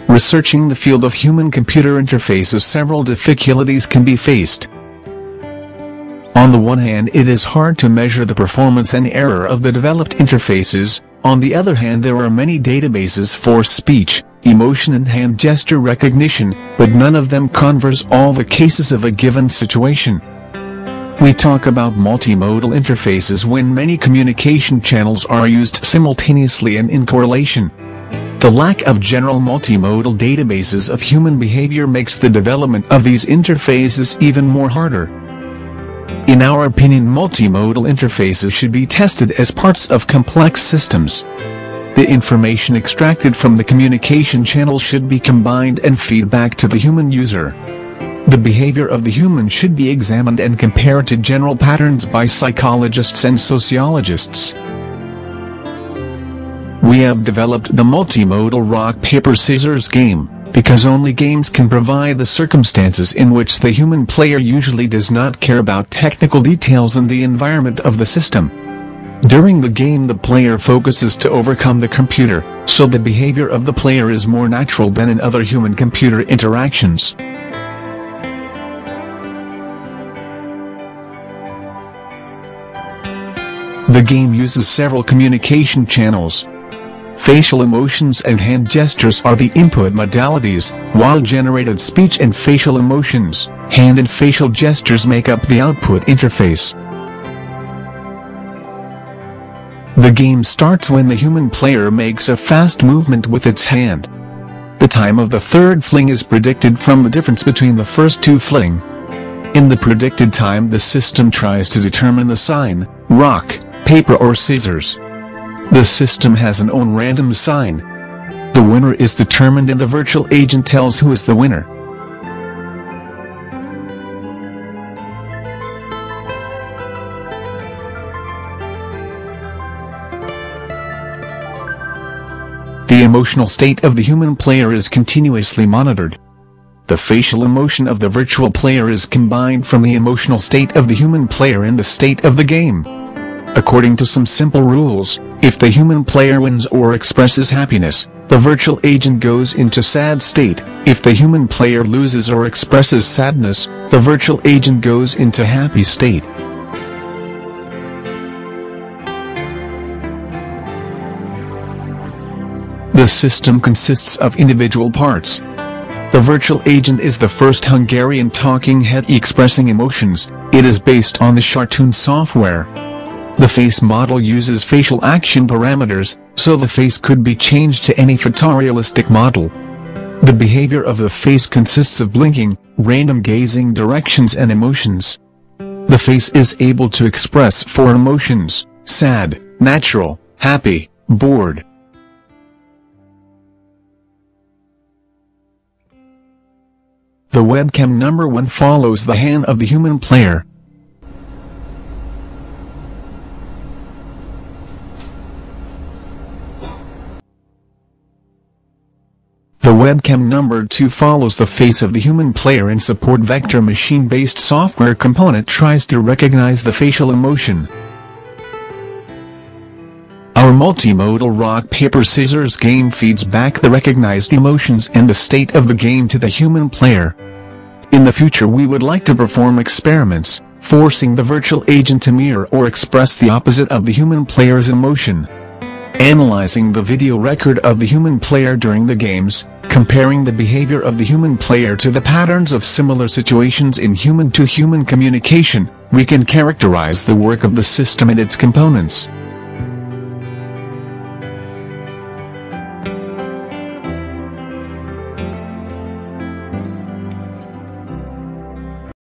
Researching the field of human-computer interfaces, several difficulties can be faced. On the one hand, it is hard to measure the performance and error of the developed interfaces. On the other hand, there are many databases for speech, emotion and hand gesture recognition, but none of them covers all the cases of a given situation. We talk about multimodal interfaces when many communication channels are used simultaneously and in correlation. The lack of general multimodal databases of human behavior makes the development of these interfaces even more harder. In our opinion, multimodal interfaces should be tested as parts of complex systems. The information extracted from the communication channel should be combined and feed back to the human user. The behavior of the human should be examined and compared to general patterns by psychologists and sociologists. We have developed the multimodal rock-paper-scissors game, because only games can provide the circumstances in which the human player usually does not care about technical details and the environment of the system. During the game, the player focuses to overcome the computer, so the behavior of the player is more natural than in other human-computer interactions. The game uses several communication channels. Facial emotions and hand gestures are the input modalities, while generated speech and facial emotions, hand and facial gestures make up the output interface. The game starts when the human player makes a fast movement with its hand. The time of the third fling is predicted from the difference between the first two fling. In the predicted time, the system tries to determine the sign, rock, paper or scissors. The system has an own random sign. The winner is determined and the virtual agent tells who is the winner. The emotional state of the human player is continuously monitored. The facial emotion of the virtual player is combined from the emotional state of the human player and the state of the game. According to some simple rules, if the human player wins or expresses happiness, the virtual agent goes into sad state. If the human player loses or expresses sadness, the virtual agent goes into happy state. The system consists of individual parts. The virtual agent is the first Hungarian talking head expressing emotions. It is based on the Shartoon software. The face model uses facial action parameters, so the face could be changed to any photorealistic model. The behavior of the face consists of blinking, random gazing directions and emotions. The face is able to express four emotions: sad, natural, happy, bored. The webcam number 1 follows the hand of the human player. The webcam number 2 follows the face of the human player and support vector machine-based software component tries to recognize the facial emotion. Our multimodal rock-paper-scissors game feeds back the recognized emotions and the state of the game to the human player. In the future, we would like to perform experiments, forcing the virtual agent to mirror or express the opposite of the human player's emotion. Analyzing the video record of the human player during the games, comparing the behavior of the human player to the patterns of similar situations in human-to-human communication, we can characterize the work of the system and its components.